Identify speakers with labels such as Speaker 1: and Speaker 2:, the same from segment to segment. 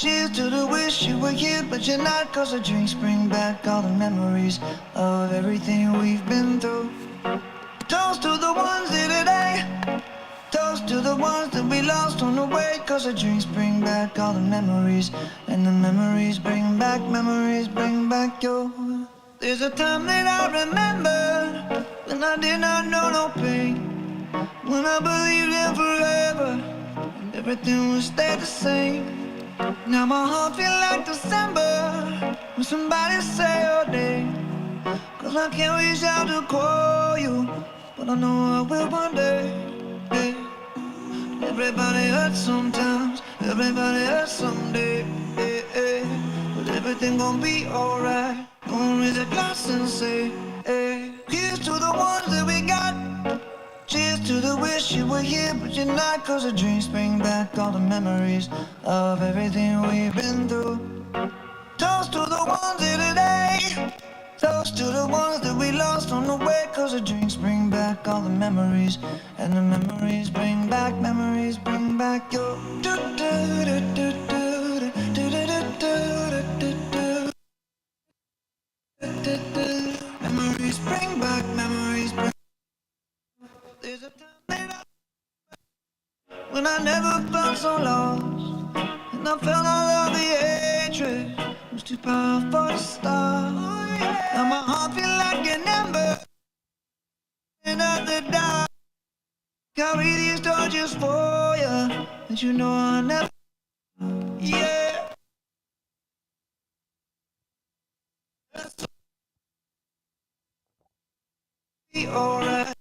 Speaker 1: Cheers to the wish you were here, but you're not. Cause the drinks bring back all the memories of everything we've been through. Toast to the ones here today. Toast to the ones that we lost on the way. Cause the drinks bring back all the memories. And the memories bring back your. There's a time that I remember when I did not know no pain, when I believed in forever and everything would stay the same. Now my heart feel like December when somebody say your name. Cause I can't reach out to call you, but I know I will one day. Hey. Everybody hurts sometimes, everybody hurts someday. Hey, hey. But everything gon' be alright. Gonna raise a glass and say, hey. Here's to the ones that we got. Cheers to the wish you were here, but you're not. Cause the drinks bring back all the memories of everything we've been through. Toast to the ones here today. Toast to the ones that we lost on the way. Cause the drinks bring back all the memories. And the memories bring back your. Memories bring back, memories bring. There's a time that when I never felt so lost, and I felt all of the hatred was too powerful to stop. Now my heart feel like an ember at the dark. Carry these torches for you, and you know I never. Yeah. Be alright.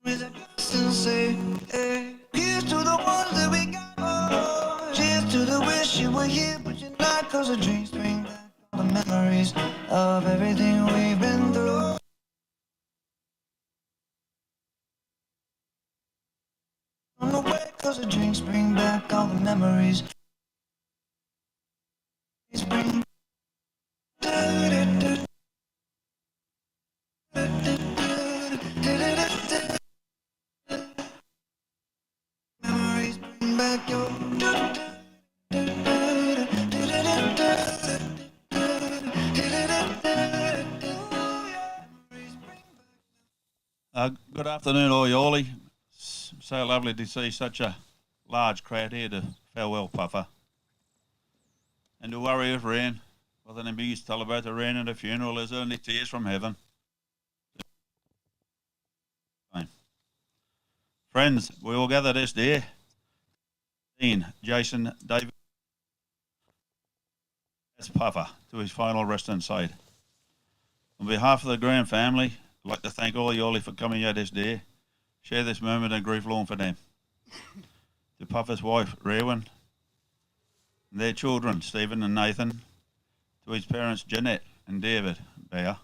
Speaker 1: With a glass and say, hey. Here's to the ones that we got. Oh, cheers to the wish you were here, but you're not. Cause the drinks bring back all the memories of everything we've been through. On the way, cause the drinks bring back all the memories. Bring memories bring back your.
Speaker 2: Good afternoon, all Eulogy. So lovely to see such a large crowd here to farewell Puffer. And to worry of rain, well, the neighbours used to tell about the rain at a funeral, there's only tears from heaven. Friends, we all gather this day. Dean, Jason, David, as Puffer to his final resting side. On behalf of the Graham family, I'd like to thank all Eulogy for coming here this day. Share this moment of grief along for them. To Puffer's wife, Raewyn, and their children, Stephen and Nathan. To his parents, Jeanette and David, Bear.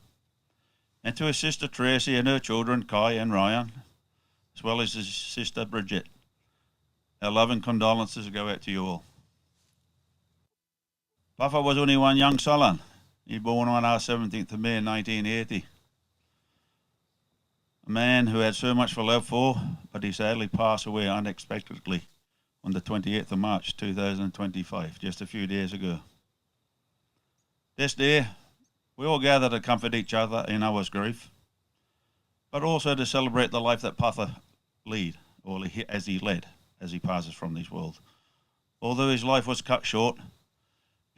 Speaker 2: And to his sister, Tracy, and her children, Kai and Ryan, as well as his sister, Bridget. Our love and condolences go out to you all. Puffer was only one young son. He was born on our 17th of May 1980. A man who had so much for love for, but he sadly passed away unexpectedly on the 28th of March 2025, just a few days ago. This day, we all gather to comfort each other in our grief, but also to celebrate the life that Puffer led, or as he led, as he passes from this world. Although his life was cut short,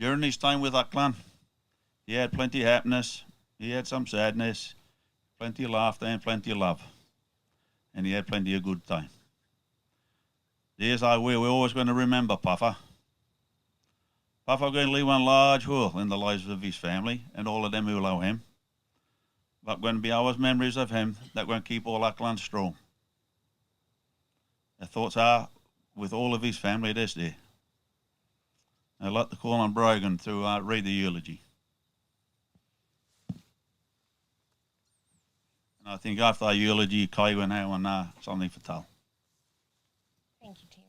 Speaker 2: during his time with our clan, he had plenty of happiness, he had some sadness, plenty of laughter and plenty of love. And he had plenty of good time. Days like we're always going to remember Puffer. Puffer going to leave one large hole in the lives of his family and all of them who love him. But going to be always memories of him that are going to keep all our clans strong. Our thoughts are with all of his family this day. I'd like to call on Brogan to read the eulogy. I think after our eulogy, Kai will have on something for tell.
Speaker 3: Thank you, Tim.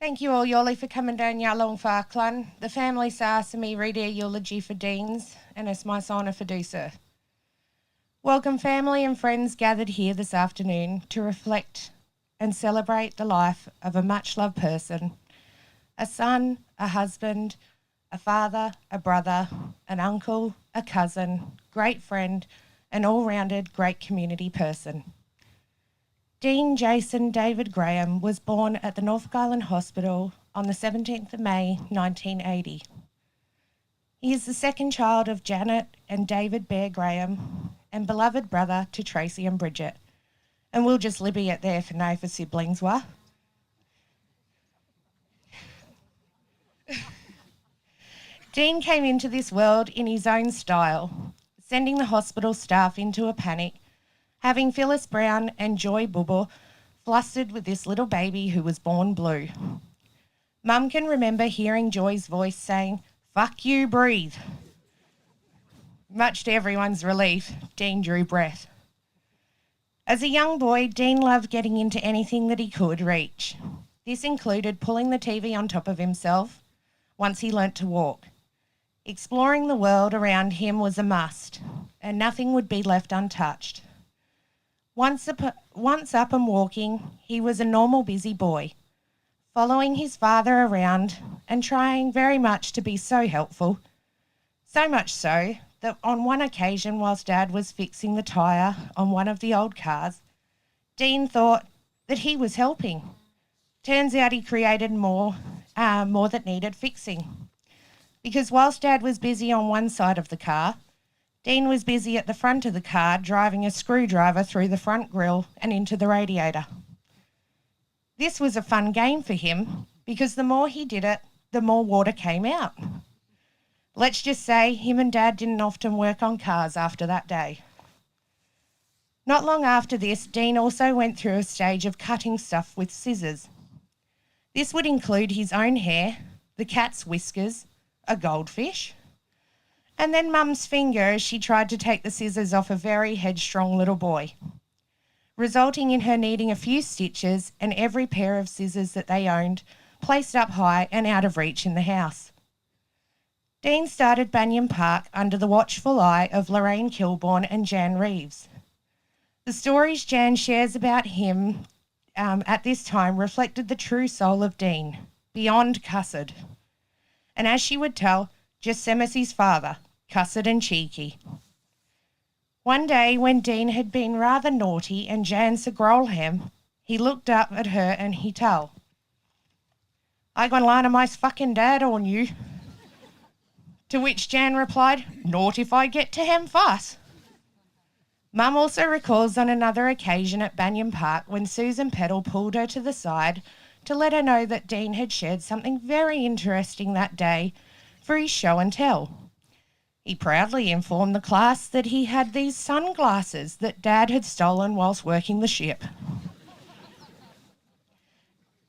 Speaker 3: Thank you all, Eulogy, for coming down Yalong for our clan. The family's asked me read a eulogy for Deans, and it's my honour for do so. Welcome family and friends gathered here this afternoon to reflect and celebrate the life of a much-loved person, a son, a husband, a father, a brother, an uncle, a cousin, great friend, an all-rounded great community person. Dean Jason David Graham was born at the Norfolk Island Hospital on the 17th of May 1980. He is the second child of Janet and David Bear Graham and beloved brother to Tracy and Bridget. And we'll just libby it there for now for siblings, wah? Dean came into this world in his own style, sending the hospital staff into a panic, having Phyllis Brown and Joy Bubble flustered with this little baby who was born blue. Mum can remember hearing Joy's voice saying, "Fuck you, breathe." Much to everyone's relief, Dean drew breath. As a young boy, Dean loved getting into anything that he could reach. This included pulling the TV on top of himself once he learnt to walk. Exploring the world around him was a must, and nothing would be left untouched. Once up and walking, he was a normal busy boy, following his father around and trying very much to be so helpful. So much so that on one occasion, whilst Dad was fixing the tyre on one of the old cars, Dean thought that he was helping. Turns out he created more that needed fixing. Because whilst Dad was busy on one side of the car, Dean was busy at the front of the car driving a screwdriver through the front grille and into the radiator. This was a fun game for him because the more he did it, the more water came out. Let's just say him and Dad didn't often work on cars after that day. Not long after this, Dean also went through a stage of cutting stuff with scissors. This would include his own hair, the cat's whiskers, a goldfish, and then Mum's finger as she tried to take the scissors off a very headstrong little boy, resulting in her needing a few stitches and every pair of scissors that they owned placed up high and out of reach in the house. Dean started Banyan Park under the watchful eye of Lorraine Kilbourne and Jan Reeves. The stories Jan shares about him at this time reflected the true soul of Dean, beyond cussed. And as she would tell, just same as his father, cussed and cheeky. One day when Dean had been rather naughty and Jan sagrole him, he looked up at her and he tell, "I gonna line my fucking dad on you." To which Jan replied, "Not if I get to him fast." Mum also recalls on another occasion at Banyan Park when Susan Peddle pulled her to the side to let her know that Dean had shared something very interesting that day for his show and tell. He proudly informed the class that he had these sunglasses that Dad had stolen whilst working the ship.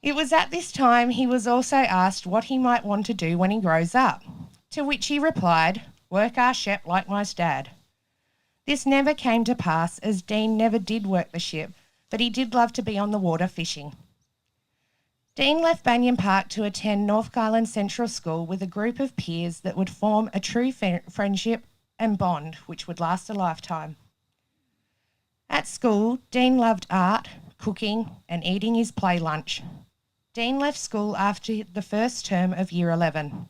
Speaker 3: It was at this time he was also asked what he might want to do when he grows up, to which he replied, "Work our ship like my dad." This never came to pass as Dean never did work the ship, but he did love to be on the water fishing. Dean left Banyan Park to attend Norfolk Island Central School with a group of peers that would form a true friendship and bond which would last a lifetime. At school, Dean loved art, cooking and eating his play lunch. Dean left school after the first term of Year 11.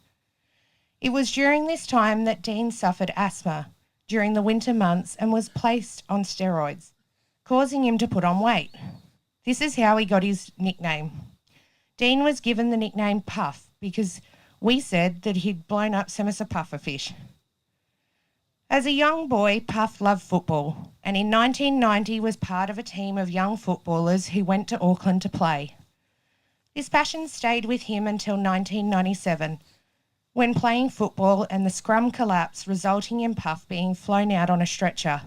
Speaker 3: It was during this time that Dean suffered asthma during the winter months and was placed on steroids, causing him to put on weight. This is how he got his nickname. Dean was given the nickname Puff because we said that he'd blown up some as a pufferfish. As a young boy, Puff loved football and in 1990 was part of a team of young footballers who went to Auckland to play. This passion stayed with him until 1997, when playing football and the scrum collapsed, resulting in Puff being flown out on a stretcher.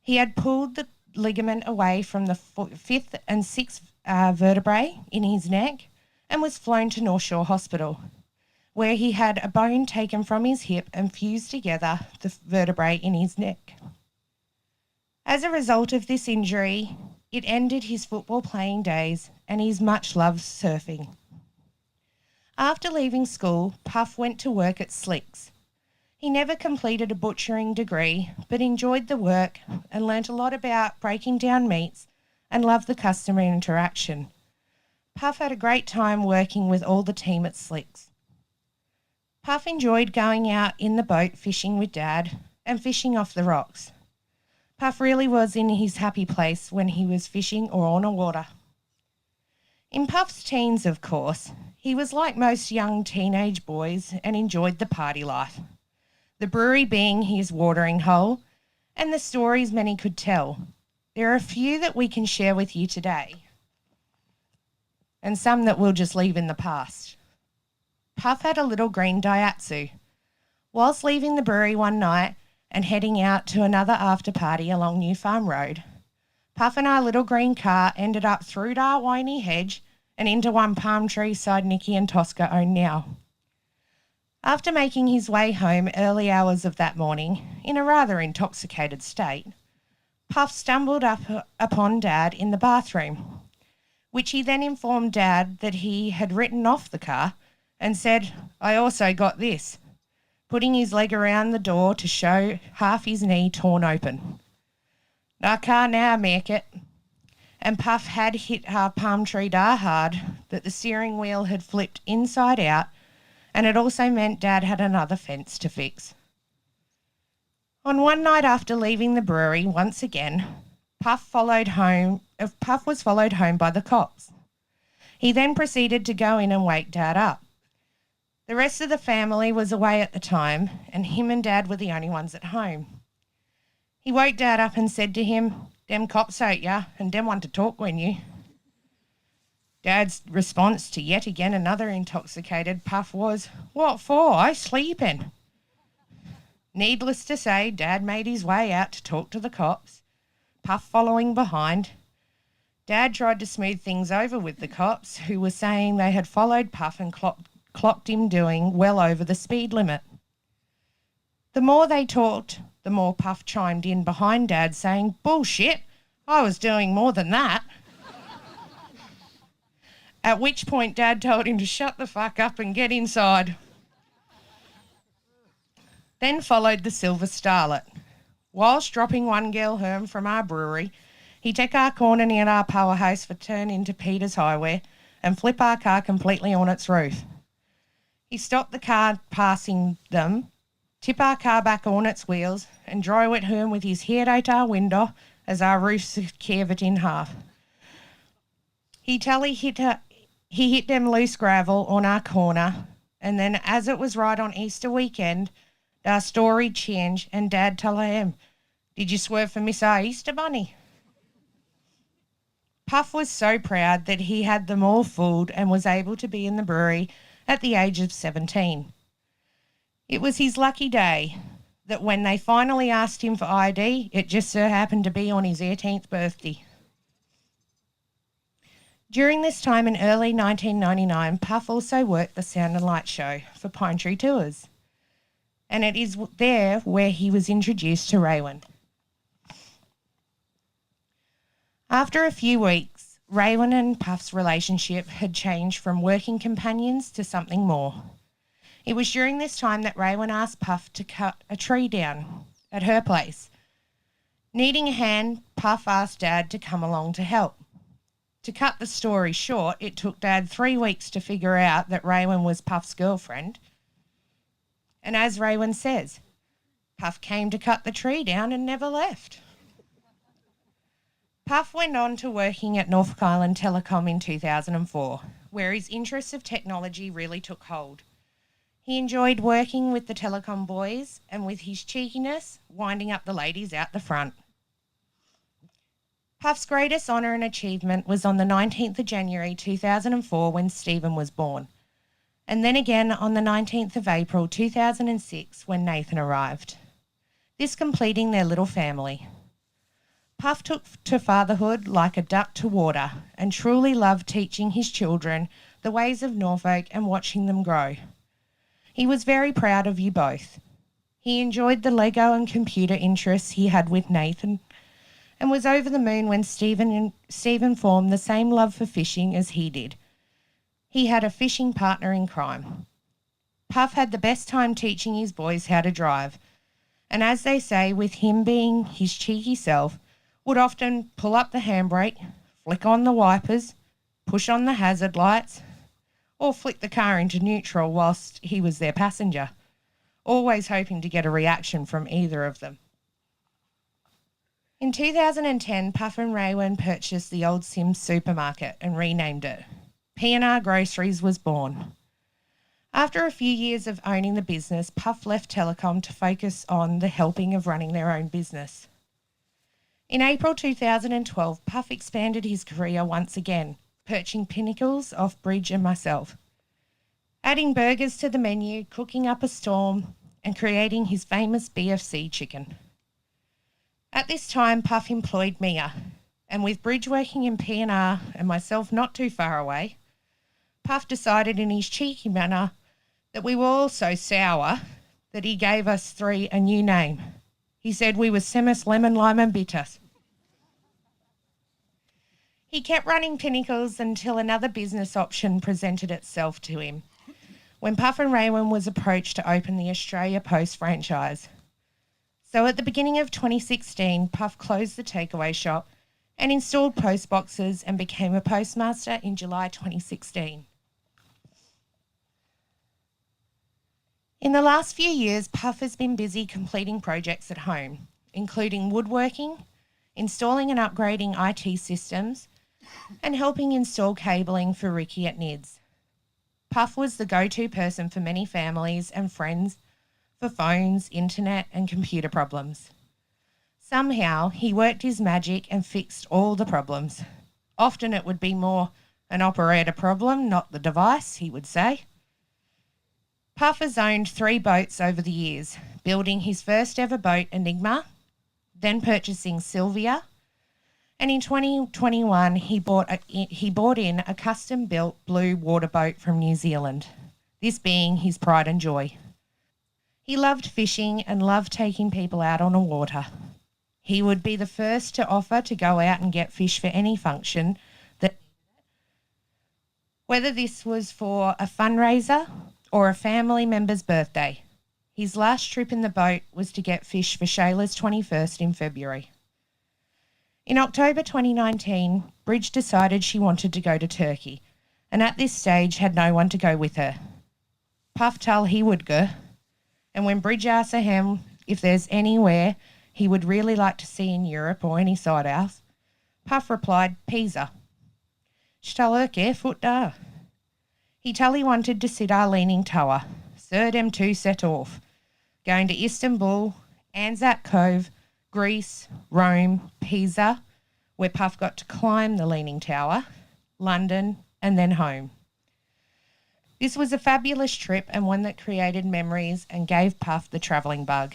Speaker 3: He had pulled the ligament away from the fifth and sixth vertebrae in his neck and was flown to North Shore Hospital, where he had a bone taken from his hip and fused together the vertebrae in his neck. As a result of this injury, it ended his football playing days and his much-loved surfing. After leaving school, Puff went to work at Slicks. He never completed a butchering degree, but enjoyed the work and learnt a lot about breaking down meats and loved the customer interaction. Puff had a great time working with all the team at Slicks. Puff enjoyed going out in the boat fishing with Dad and fishing off the rocks. Puff really was in his happy place when he was fishing or on the water. In Puff's teens, of course, he was like most young teenage boys and enjoyed the party life, the brewery being his watering hole, and the stories many could tell. There are a few that we can share with you today, and some that we'll just leave in the past. Puff had a little green Daihatsu. Whilst leaving the brewery one night and heading out to another after party along New Farm Road, Puff and our little green car ended up through our whiny hedge and into one palm tree side Nicky and Tosca own now. After making his way home early hours of that morning, in a rather intoxicated state, Puff stumbled upon Dad in the bathroom, which he then informed Dad that he had written off the car and said, "I also got this," putting his leg around the door to show half his knee torn open. "I can't now make it." And Puff had hit our palm tree da hard that the steering wheel had flipped inside out, and it also meant Dad had another fence to fix. On one night after leaving the brewery once again, Puff was followed home by the cops. He then proceeded to go in and wake Dad up. The rest of the family was away at the time, and him and Dad were the only ones at home. He woke Dad up and said to him, "Dem cops ate ya, and dem want to talk when you." Dad's response to yet again another intoxicated Puff was, "What for? I sleeping." Needless to say, Dad made his way out to talk to the cops, Puff following behind. Dad tried to smooth things over with the cops, who were saying they had followed Puff and clocked him doing well over the speed limit. The more they talked, the more Puff chimed in behind Dad saying, "Bullshit, I was doing more than that." At which point Dad told him to shut the fuck up and get inside. Then followed the Silver Starlet. Whilst dropping one girl home from our brewery, he took our corner near our powerhouse for turn into Peter's Highway and flip our car completely on its roof. He stopped the car passing them, tip our car back on its wheels, and drove it home with his head out our window as our roof caved in half. He hit them loose gravel on our corner, and then as it was right on Easter weekend, our story changed and Dad told him, "Did you swerve for Miss our Easter Bunny?" Puff was so proud that he had them all fooled and was able to be in the brewery at the age of 17. It was his lucky day that when they finally asked him for ID, it just so happened to be on his 18th birthday. During this time in early 1999, Puff also worked the Sound and Light show for Pine Tree Tours, and it is there where he was introduced to Raywin. After a few weeks, Raywin and Puff's relationship had changed from working companions to something more. It was during this time that Raywin asked Puff to cut a tree down at her place. Needing a hand, Puff asked Dad to come along to help. To cut the story short, it took Dad 3 weeks to figure out that Raywin was Puff's girlfriend. And as Raywin says, Puff came to cut the tree down and never left. Puff went on to working at Norfolk Island Telecom in 2004, where his interest of technology really took hold. He enjoyed working with the telecom boys and with his cheekiness, winding up the ladies out the front. Puff's greatest honour and achievement was on the 19th of January 2004 when Stephen was born, and then again on the 19th of April 2006 when Nathan arrived, this completing their little family. Puff took to fatherhood like a duck to water and truly loved teaching his children the ways of Norfolk and watching them grow. He was very proud of you both. He enjoyed the Lego and computer interests he had with Nathan and was over the moon when Stephen formed the same love for fishing as he did. He had a fishing partner in crime. Puff had the best time teaching his boys how to drive, and as they say, with him being his cheeky self, would often pull up the handbrake, flick on the wipers, push on the hazard lights, or flick the car into neutral whilst he was their passenger, always hoping to get a reaction from either of them. In 2010, Puff and Raywin purchased the old Sims supermarket and renamed it. P&R Groceries was born. After a few years of owning the business, Puff left Telecom to focus on the helping of running their own business. In April 2012, Puff expanded his career once again, perching Pinnacles off Bridge and myself, adding burgers to the menu, cooking up a storm, and creating his famous BFC chicken. At this time, Puff employed Mia, and with Bridge working in P&R and myself not too far away, Puff decided in his cheeky manner that we were all so sour that he gave us three a new name. He said we were Semus, Lemon, Lime and Bitter. He kept running Pinnacles until another business option presented itself to him, when Puff and Raywin was approached to open the Australia Post franchise. So at the beginning of 2016, Puff closed the takeaway shop and installed post boxes and became a postmaster in July 2016. In the last few years, Puff has been busy completing projects at home, including woodworking, installing and upgrading IT systems, and helping install cabling for Ricky at NIDS. Puff was the go-to person for many families and friends for phones, internet and computer problems. Somehow, he worked his magic and fixed all the problems. Often it would be more an operator problem, not the device, he would say. Puff has owned 3 boats over the years, building his first ever boat, Enigma, then purchasing Sylvia, and in 2021 he bought in a custom-built blue water boat from New Zealand, this being his pride and joy. He loved fishing and loved taking people out on the water. He would be the first to offer to go out and get fish for any function, whether this was for a fundraiser or a family member's birthday. His last trip in the boat was to get fish for Shayla's 21st in February. In October 2019, Bridge decided she wanted to go to Turkey, and at this stage had no one to go with her. Puff told he would go, and when Bridge asked him if there's anywhere he would really like to see in Europe or any side else, Puff replied, Pisa. She told her careful da. He told he wanted to sit our leaning tower, Sir dem 2 set off, going to Istanbul, Anzac Cove, Greece, Rome, Pisa, where Puff got to climb the Leaning Tower, London, and then home. This was a fabulous trip and one that created memories and gave Puff the travelling bug.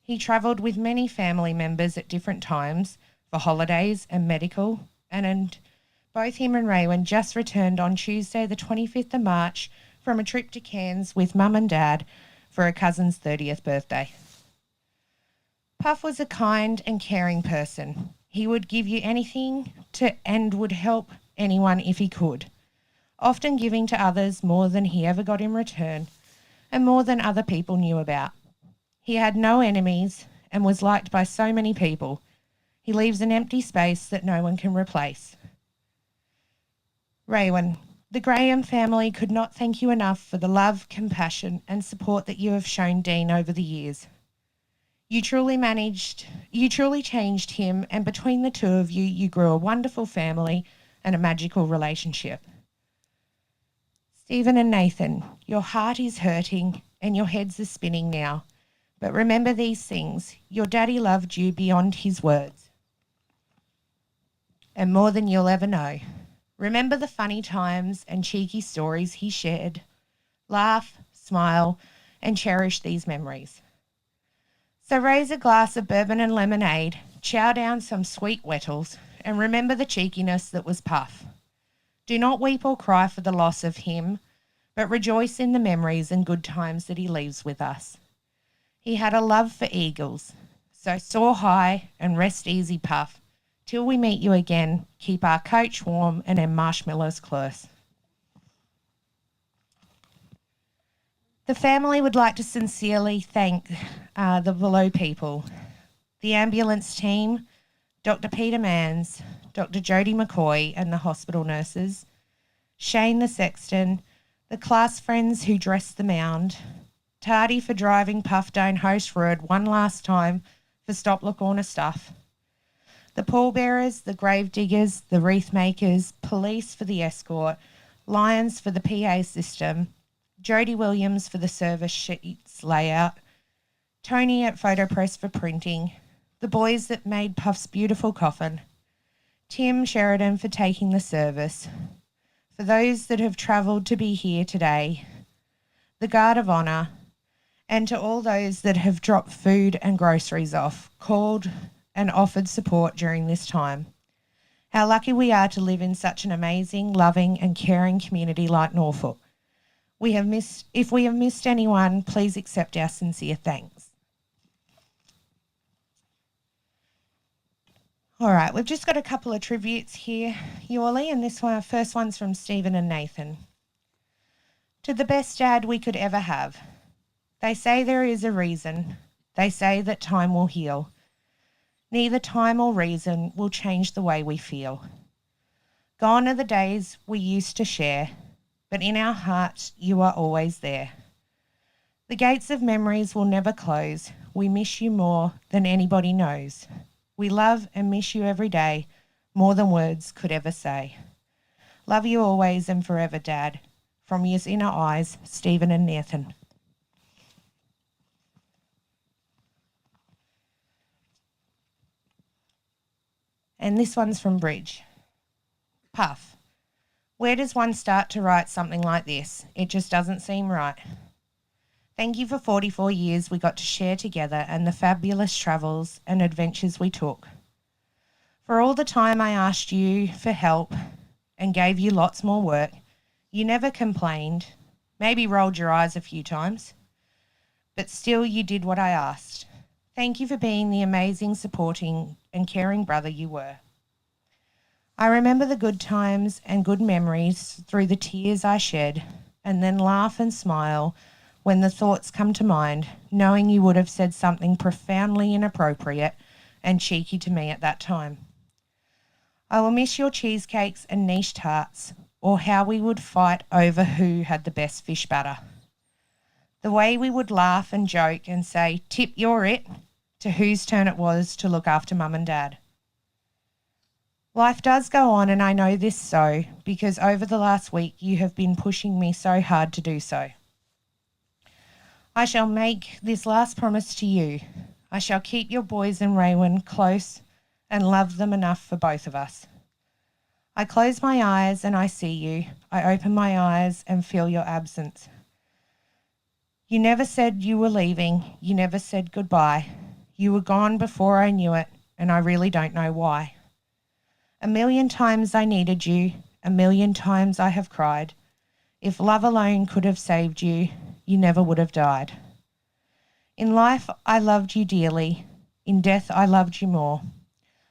Speaker 3: He travelled with many family members at different times for holidays and medical, and both him and Raywin just returned on Tuesday the 25th of March from a trip to Cairns with Mum and Dad for a cousin's 30th birthday. Puff was a kind and caring person. He would give you anything and would help anyone if he could, often giving to others more than he ever got in return and more than other people knew about. He had no enemies and was liked by so many people. He leaves an empty space that no one can replace. Raywin, the Graham family could not thank you enough for the love, compassion and support that you have shown Dean over the years. You truly changed him, and between the two of you, you grew a wonderful family and a magical relationship. Stephen and Nathan, your heart is hurting and your heads are spinning now. But remember these things. Your daddy loved you beyond his words, and more than you'll ever know. Remember the funny times and cheeky stories he shared. Laugh, smile, and cherish these memories. So raise a glass of bourbon and lemonade, chow down some sweet wettles, and remember the cheekiness that was Puff. Do not weep or cry for the loss of him, but rejoice in the memories and good times that he leaves with us. He had a love for eagles, so soar high and rest easy, Puff. Till we meet you again, keep our coach warm and our marshmallows close. The family would like to sincerely thank the below people: the ambulance team, Dr. Peter Manns, Dr. Jodie McCoy and the hospital nurses, Shane the sexton, the class friends who dressed the mound, tardy for driving Puff down Host Road one last time for stop look corner stuff. The pallbearers, the grave diggers, the wreath makers, police for the escort, Lions for the PA system, Jodie Williams for the service sheets layout, Tony at Photopress for printing, the boys that made Puff's beautiful coffin, Tim Sheridan for taking the service, for those that have travelled to be here today, the Guard of Honour, and to all those that have dropped food and groceries off, called and offered support during this time. How lucky we are to live in such an amazing, loving and caring community like Norfolk. If we have missed anyone, please accept our sincere thanks. All right, we've just got a couple of tributes here, Eulogy, and first one's from Stephen and Nathan. To the best dad we could ever have. They say there is a reason. They say that time will heal. Neither time or reason will change the way we feel. Gone are the days we used to share, but in our hearts you are always there. The gates of memories will never close. We miss you more than anybody knows. We love and miss you every day, more than words could ever say. Love you always and forever, Dad. From your inner eyes, Stephen and Nathan. And this one's from Bridge. Puff. Where does one start to write something like this? It just doesn't seem right. Thank you for 44 years we got to share together and the fabulous travels and adventures we took. For all the time I asked you for help and gave you lots more work, you never complained, maybe rolled your eyes a few times, but still you did what I asked. Thank you for being the amazing, supporting and caring brother you were. I remember the good times and good memories through the tears I shed, and then laugh and smile when the thoughts come to mind, knowing you would have said something profoundly inappropriate and cheeky to me at that time. I will miss your cheesecakes and niche tarts, or how we would fight over who had the best fish batter. The way we would laugh and joke and say, "Tip, you're it," to whose turn it was to look after Mum and Dad. Life does go on, and I know this so, because over the last week you have been pushing me so hard to do so. I shall make this last promise to you. I shall keep your boys and Raywin close and love them enough for both of us. I close my eyes and I see you. I open my eyes and feel your absence. You never said you were leaving. You never said goodbye. You were gone before I knew it, and I really don't know why. A million times I needed you. A million times I have cried. If love alone could have saved you, you never would have died. In life, I loved you dearly. In death, I loved you more.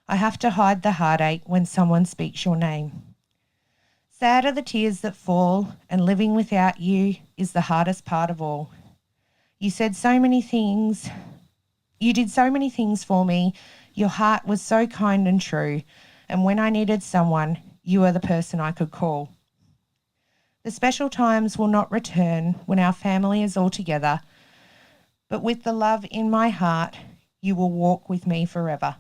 Speaker 3: I have to hide the heartache when someone speaks your name. Sad are the tears that fall, and living without you is the hardest part of all. You said so many things. You did so many things for me. Your heart was so kind and true. And when I needed someone, you were the person I could call. The special times will not return when our family is all together, but with the love in my heart, you will walk with me forever.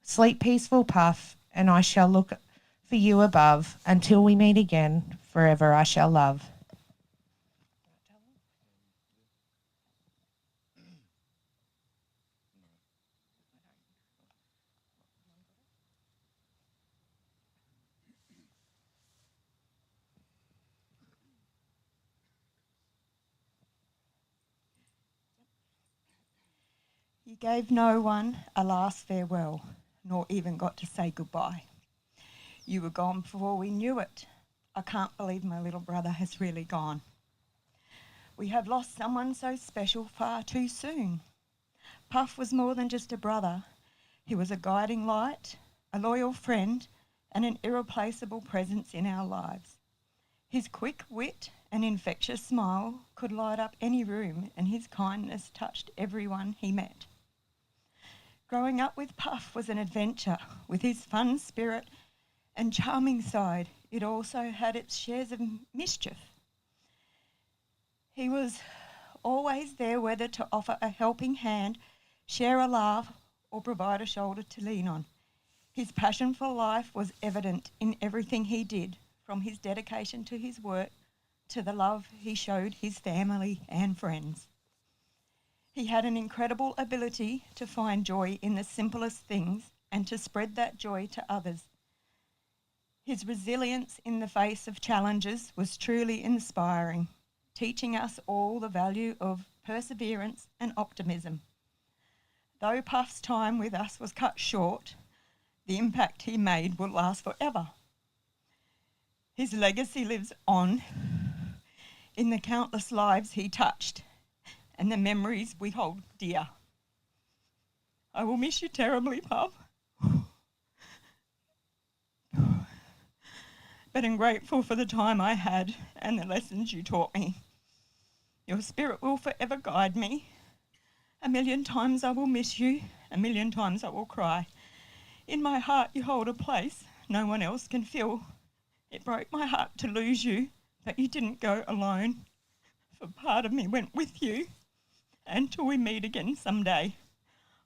Speaker 3: Sleep peaceful, Puff, and I shall look for you above. Until we meet again, forever I shall love.
Speaker 4: You gave no one a last farewell, nor even got to say goodbye. You were gone before we knew it. I can't believe my little brother has really gone. We have lost someone so special far too soon. Puff was more than just a brother. He was a guiding light, a loyal friend, and an irreplaceable presence in our lives. His quick wit and infectious smile could light up any room, and his kindness touched everyone he met. Growing up with Puff was an adventure. With his fun spirit and charming side, it also had its shares of mischief. He was always there, whether to offer a helping hand, share a laugh, or provide a shoulder to lean on. His passion for life was evident in everything he did, from his dedication to his work to the love he showed his family and friends. He had an incredible ability to find joy in the simplest things and to spread that joy to others. His resilience in the face of challenges was truly inspiring, teaching us all the value of perseverance and optimism. Though Puff's time with us was cut short, the impact he made will last forever. His legacy lives on in the countless lives he touched and the memories we hold dear. I will miss you terribly, Puff, but I'm grateful for the time I had and the lessons you taught me. Your spirit will forever guide me. 1,000,000 times I will miss you, 1,000,000 times I will cry. In my heart you hold a place no one else can fill. It broke my heart to lose you, but you didn't go alone. For part of me went with you until we meet again someday.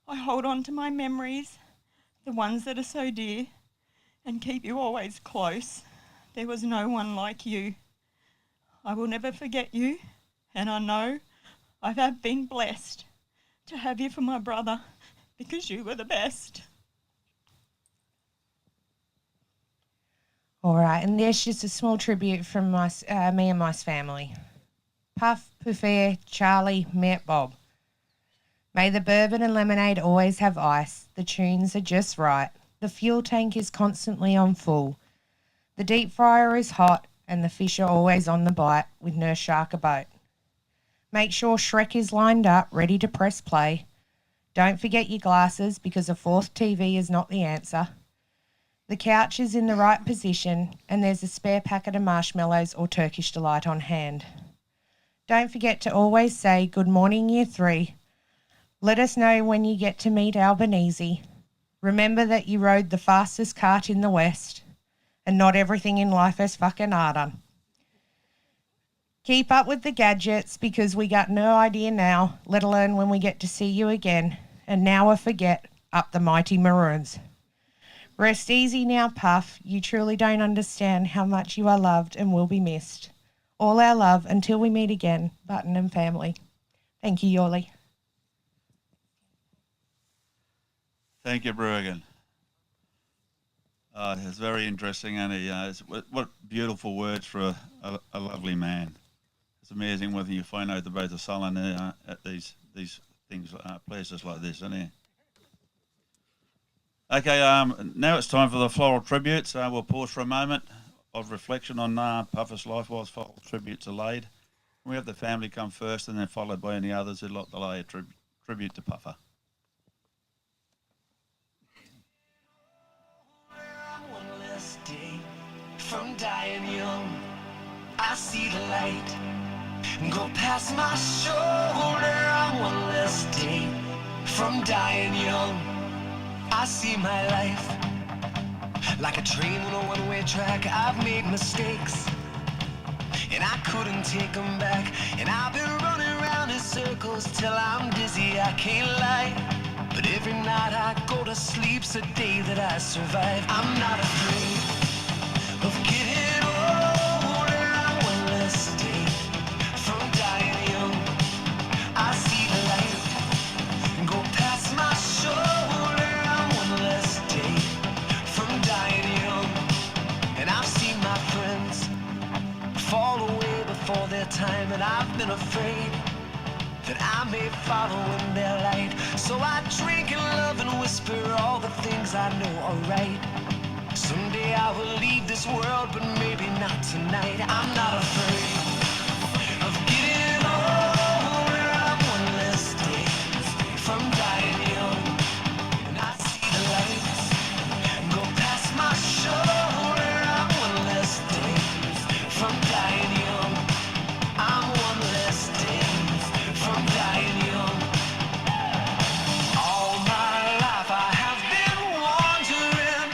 Speaker 4: I hold on to my memories, the ones that are so dear, and keep you always close. There was no one like you. I will never forget you, and I know I have been blessed to have you for my brother because you were the best.
Speaker 3: All right, and there's just a small tribute from me and my family. Puff, Puffy, Charlie, Matt, Bob. May the bourbon and lemonade always have ice. The tunes are just right. The fuel tank is constantly on full. The deep fryer is hot and the fish are always on the bite with Nurse Shark a boat. Make sure Shrek is lined up, ready to press play. Don't forget your glasses because a fourth TV is not the answer. The couch is in the right position and there's a spare packet of marshmallows or Turkish Delight on hand. Don't forget to always say good morning year 3. Let us know when you get to meet Albanese. Remember that you rode the fastest cart in the West and not everything in life is fucking hard. Keep up with the gadgets because we got no idea now, let alone when we get to see you again. And now I forget, up the mighty Maroons. Rest easy now, Puff. You truly don't understand how much you are loved and will be missed. All our love until we meet again, Button and family. Thank you, Eulogy.
Speaker 2: Thank you, Brogan. It's very interesting, and what beautiful words for a lovely man. It's amazing whether you find out about the Sullen at these things, places like this, isn't it? Okay, now it's time for the floral tributes. We'll pause for a moment of reflection on Puffer's life whilst floral tributes are laid. We have the family come first and then followed by any others who'd like to lay a tribute to Puffer.
Speaker 1: One less day from dying young, I see the light go past my shoulder. I'm one less day from dying young, I see my life like a train on a one-way track. I've made mistakes and I couldn't take them back, and I've been running around in circles till I'm dizzy, I can't lie. But every night I go to sleep's a day that I survive. I'm not afraid of getting older. I'm one less day from dying young, I see the light go past my shoulder. I'm one less day from dying young, and I've seen my friends fall away before their time, and I've been afraid that I may follow in their light. So I drink and love and whisper all the things I know are right. Someday I will leave this world, but maybe not tonight. I'm not afraid of getting older. I'm one less day from dying young, and I see the lights go past my shoulder. I'm one less day from dying young, I'm one less day from dying young. All my life I have been wandering,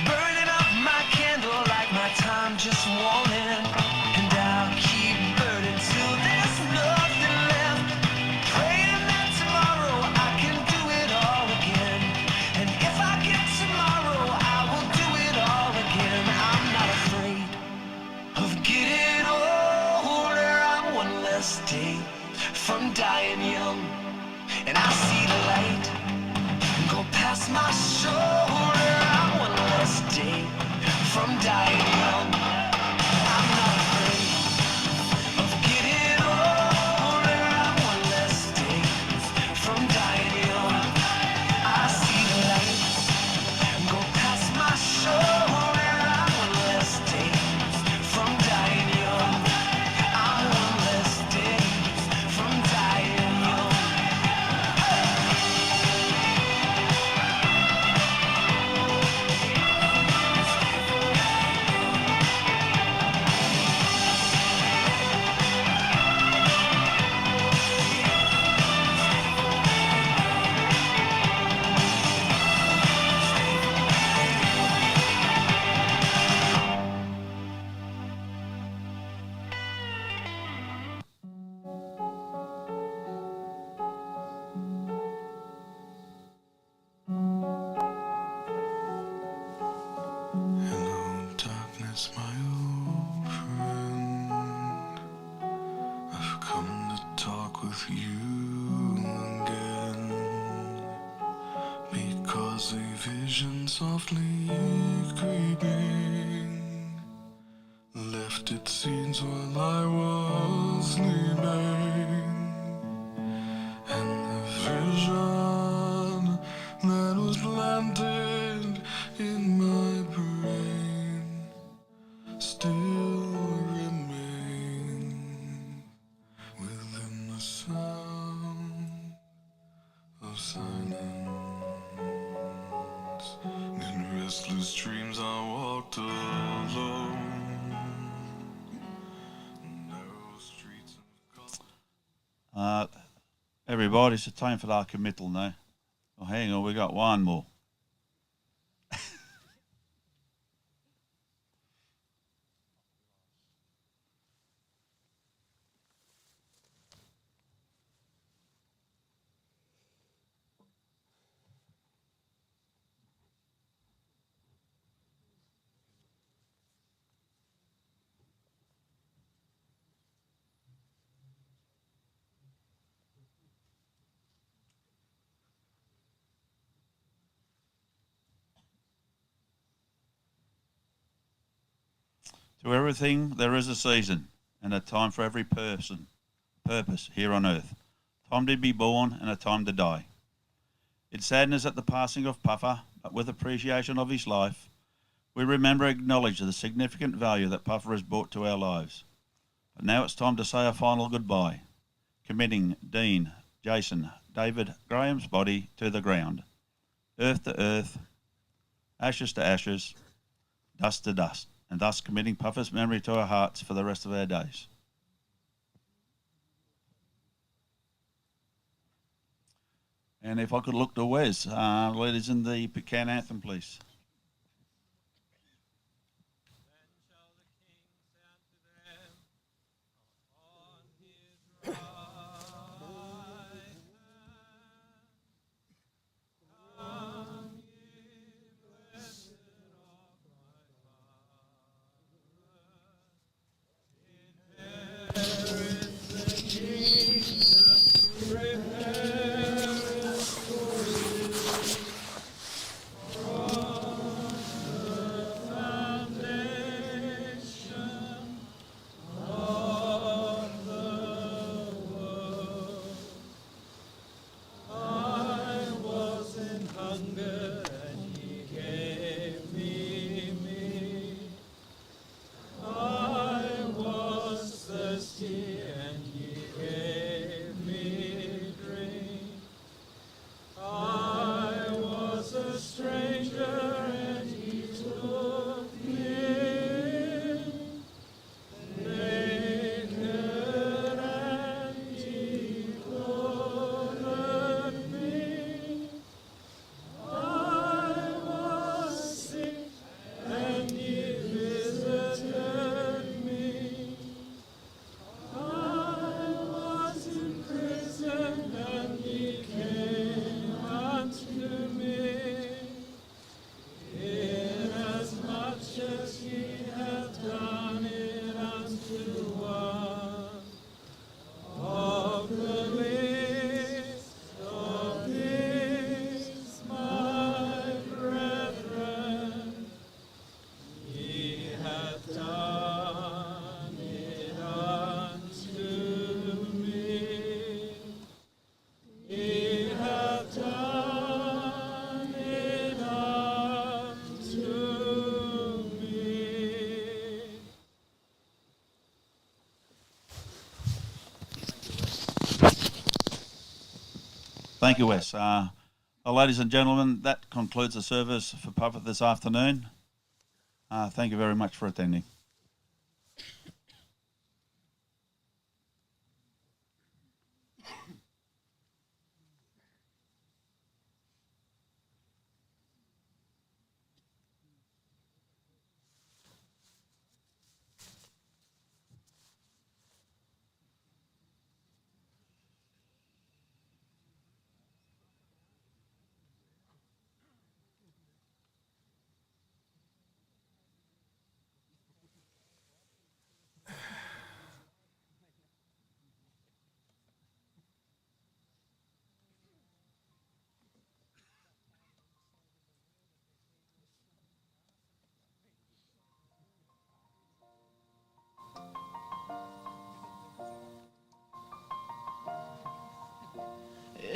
Speaker 1: burning up my candle like my time
Speaker 5: with you again, because a vision softly creeping left its seeds while I was sleeping, and the vision that was planted in my brain still remains within the sound of silence. In restless dreams I walked alone, narrow streets of gold.
Speaker 2: Everybody, it's time for our committal now. Oh, hang on, we got one more. To everything there is a season, and a time for every purpose here on earth. Time to be born and a time to die. It saddens at the passing of Puffer, but with appreciation of his life, we remember and acknowledge the significant value that Puffer has brought to our lives. But now it's time to say a final goodbye, committing Dean, Jason, David, Graham's body to the ground, earth to earth, ashes to ashes, dust to dust, and thus committing Puffer's memory to our hearts for the rest of our days. And if I could look to Wes, lead us in the Pecan anthem, please. Thank you, Wes. Ladies and gentlemen, that concludes the service for Puffer this afternoon. Thank you very much for attending.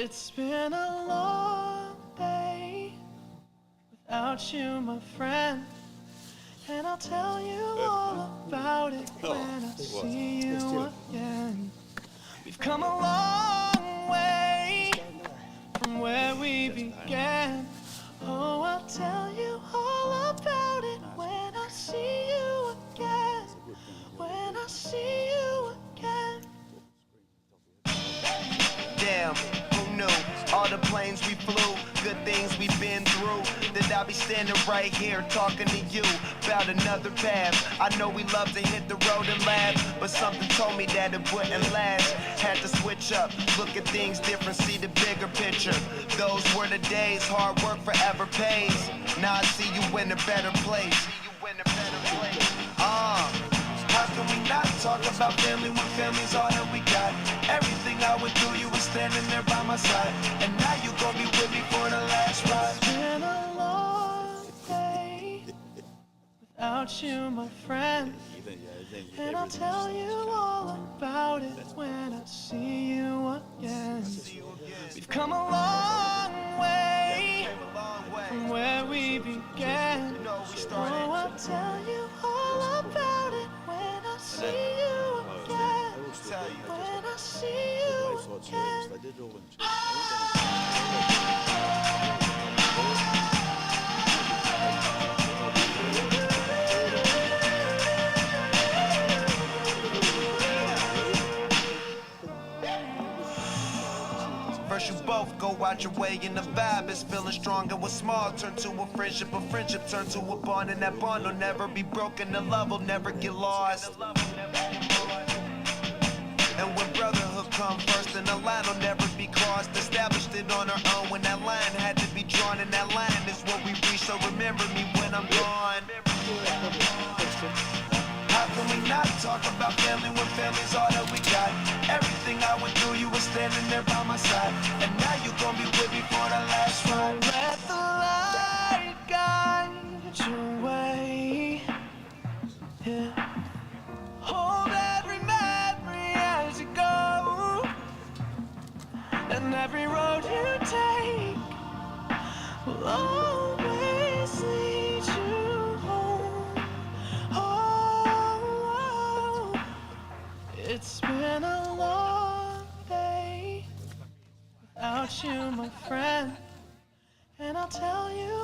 Speaker 1: It's been a long day without you, my friend. And I'll tell you all about it when I see you again. We've come a long way from where we began. Oh, I'll tell you all about it when I see you again. When I see you again.
Speaker 6: Damn, who knew? All the planes we flew, good things we've been through. That I'll be standing right here talking to you about another path. I know we love to hit the road and laugh, but something told me that it wouldn't last. Had to switch up, look at things different, see the bigger picture. Those were the days, hard work forever pays. Now I see you in a better place. How can we not talk about family when family's all that we got? Everything I went through, you were standing there by my side. And now you gon' be with me for the last ride.
Speaker 1: It's been a long day without you, my friend. And I'll tell you all about it when I see you again. We've come a long way from where we began. Oh, I'll tell you all about it when I see you again. When I see you again.
Speaker 6: First you both go out your way and the vibe is feeling strong. And what's small turn to a friendship turn to a bond. And that bond will never be broken, the love will never get lost. And when brotherhood come first, then the line will never be crossed. Established it on our own when that line had to be drawn. And that line is what we reach, so remember me when I'm gone. How can we not talk about family when family's all that we got? Everything I went through, you were standing there by my side. And now you gon' be with me for the last ride.
Speaker 1: Let the light guide your way. Yeah. Hold every memory as you go. And every road you take will always lead you home. Oh, it's been a long day without you, my friend. And I'll tell you